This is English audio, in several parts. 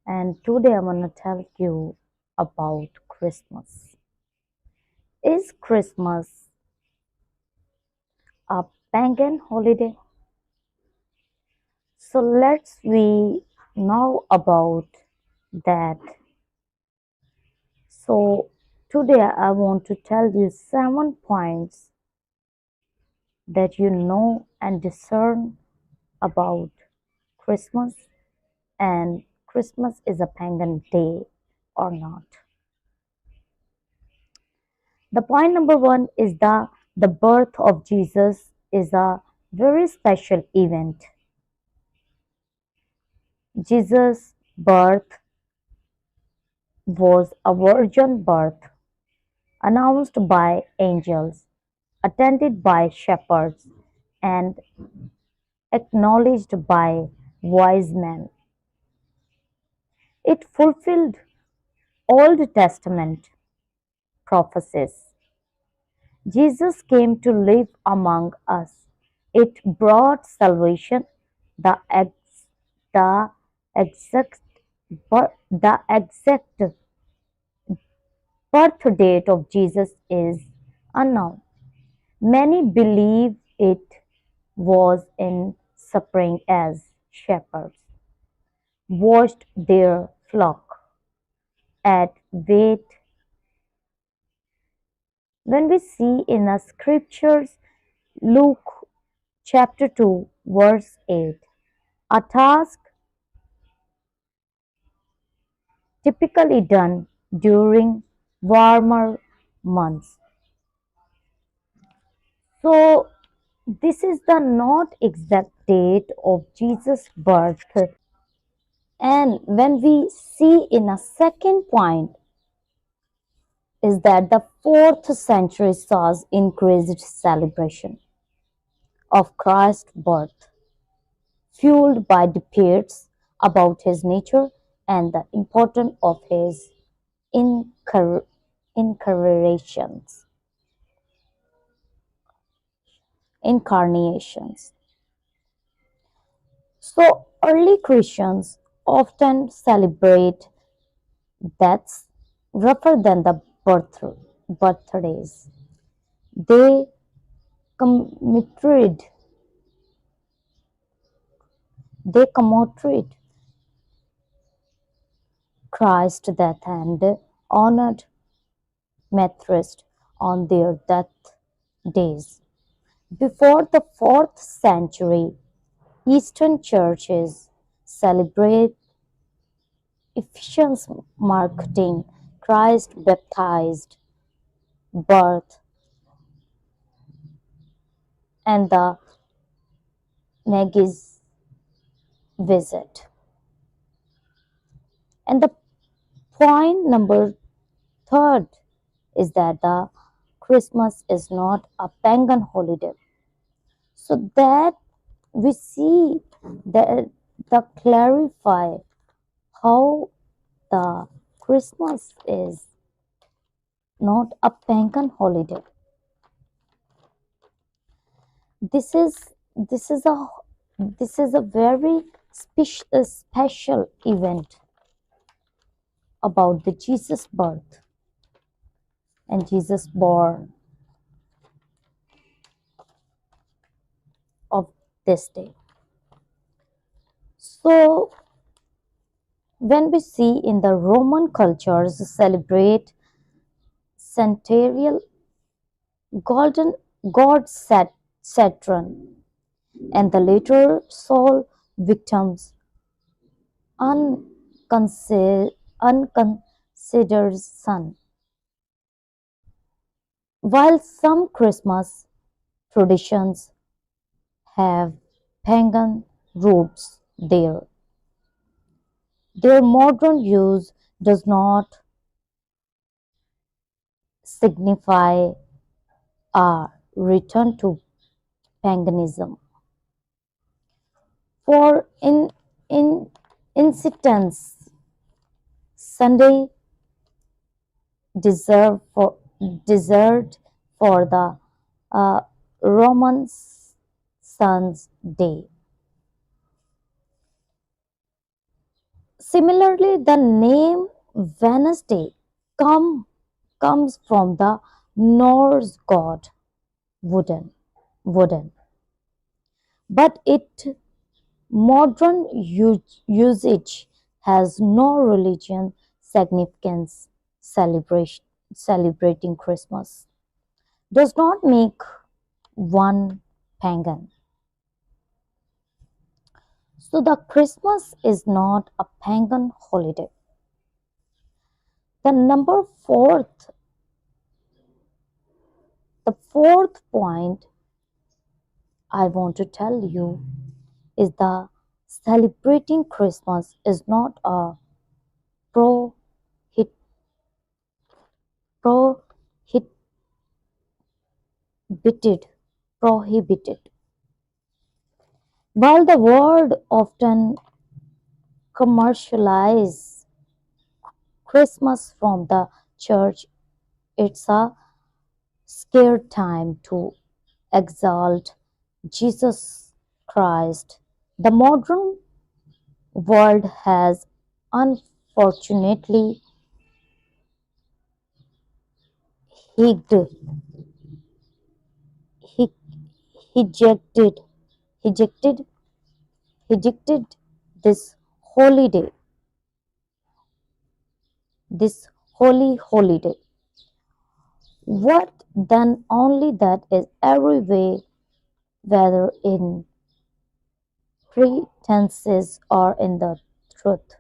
and today I'm gonna tell you about Christmas. Is Christmas a pagan holiday? So let's we know about that. So today I want to tell you 7 points that you know and discern about Christmas and Christmas is a pagan day or not. The point number one is the birth of Jesus is a very special event. Jesus' birth was a virgin birth announced by angels, attended by shepherds, and acknowledged by wise men. It fulfilled Old Testament prophecies. Jesus came to live among us. It brought salvation. The ex- the exact the exact birth date of Jesus is unknown. Many believe it was in spring as shepherds watched their flock at wait. When we see in the scriptures, Luke chapter 2 verse 8, a task typically done during warmer months. So this is the not exact date of Jesus' birth. And when we see in a second point is that the 4th century saw increased celebration of Christ's birth, fueled by debates about his nature and the importance of his incar- incarnations. incarnations. So early Christians often celebrate deaths rather than the birthdays. They commemorate they commemorate Christ's death and honored Methodists on their death days. Before the 4th century, Eastern churches celebrate Ephesians marketing Christ baptized birth and the Maggie's visit. And the point number third is that the Christmas is not a pagan holiday. So that we see that the clarify how the Christmas is not a pagan holiday. This is this is a this is a very special event about the Jesus birth and Jesus born of this day. So when we see in the Roman cultures celebrate centennial golden god Saturn and the later soul victims unconsidered son. While some Christmas traditions have pagan roots there, their modern use does not signify a return to paganism. For in instance, Sunday deserved for deserved for the uh, Roman Sun's Day. Similarly, the name Wednesday come, comes from the Norse god Wooden, but its modern usage has no religion significance. Celebrating Christmas does not make one pagan. So the Christmas is not a pagan holiday. The number fourth point I want to tell you is the celebrating Christmas is not a prohibit, prohibited prohibited. While the world often commercializes Christmas from the church, it's a scared time to exalt Jesus Christ. The modern world has unfortunately higged, hi- ejected, ejected, ejected this holiday, this holy holiday. What then only that is every way, whether in pretenses or in the truth.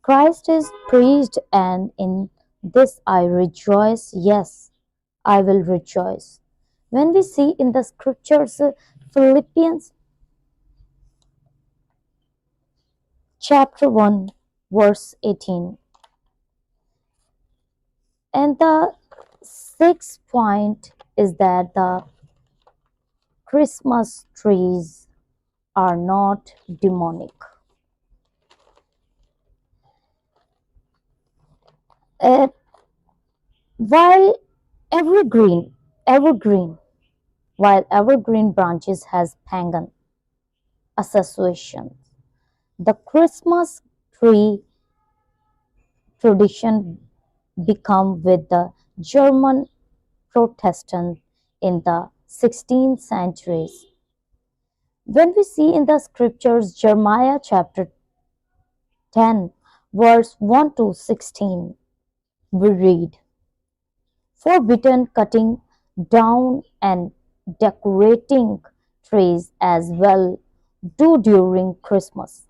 Christ is preached, and in this I rejoice. Yes, I will rejoice. When we see in the scriptures, Philippians chapter 1, verse 18, and the sixth point is that the Christmas trees are not demonic. Uh, while evergreen, evergreen, while evergreen branches has pagan associations, the Christmas tree tradition became with the German Protestant in the 16th centuries. When we see in the scriptures Jeremiah chapter 10 verse 1 to 16, we read, forbidden cutting down and decorating trees as well do during Christmas.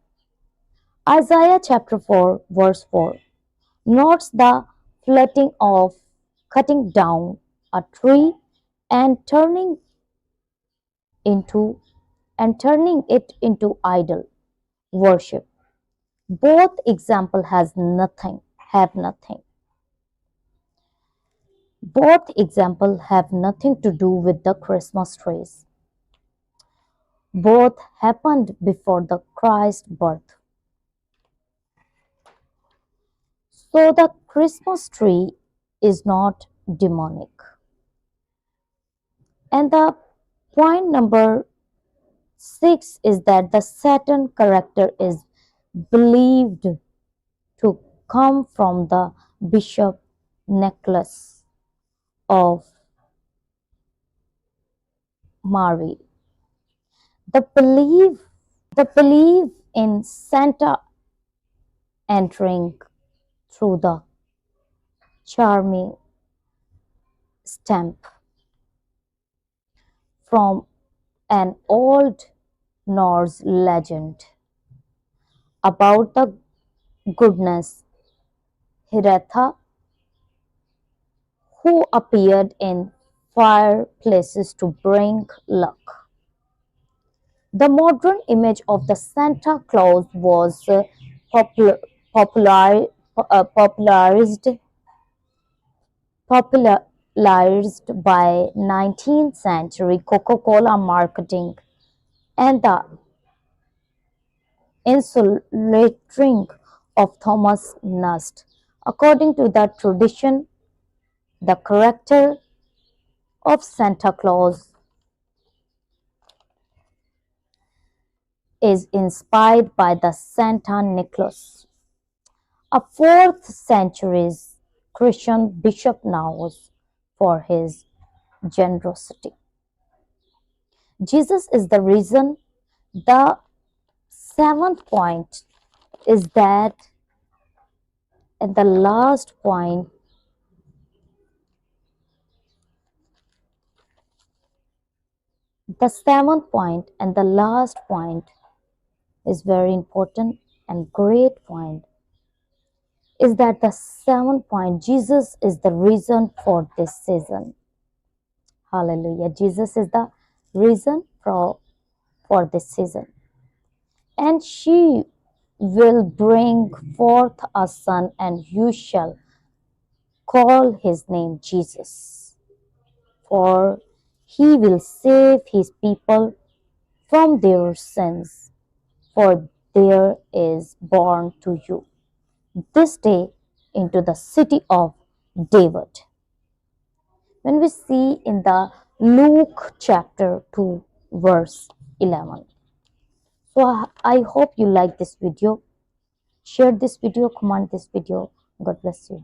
Isaiah chapter 4 verse 4 notes the flatting of cutting down a tree and into turning it into idol worship. Both example has nothing have nothing. Both example have nothing to do with the Christmas trees. Both happened before the Christ birth. So the Christmas tree is not demonic. And the point number 6 is that the Saturn character is believed to come from the bishop necklace of Mary. The belief in Santa entering through the charming stamp from an old Norse legend about the goddess Hiratha who appeared in fireplaces to bring luck. The modern image of the Santa Claus was popular, popular, popularized by 19th century Coca-Cola marketing and the insulating of Thomas Nast. According to the tradition, the character of Santa Claus is inspired by the Santa Nicholas. A 4th century Christian bishop known for his generosity. Jesus is the reason. The 7th point is that, and the last point, the 7th point and the last point is very important and great point, is that the 7th point, Jesus is the reason for this season. Hallelujah. Jesus is the reason for this season. And she will bring forth a son, and you shall call his name Jesus, for he will save his people from their sins. For there is born to you this day into the city of David. When we see in the Luke chapter 2 verse 11. So I hope you like this video. Share this video, comment this video. God bless you.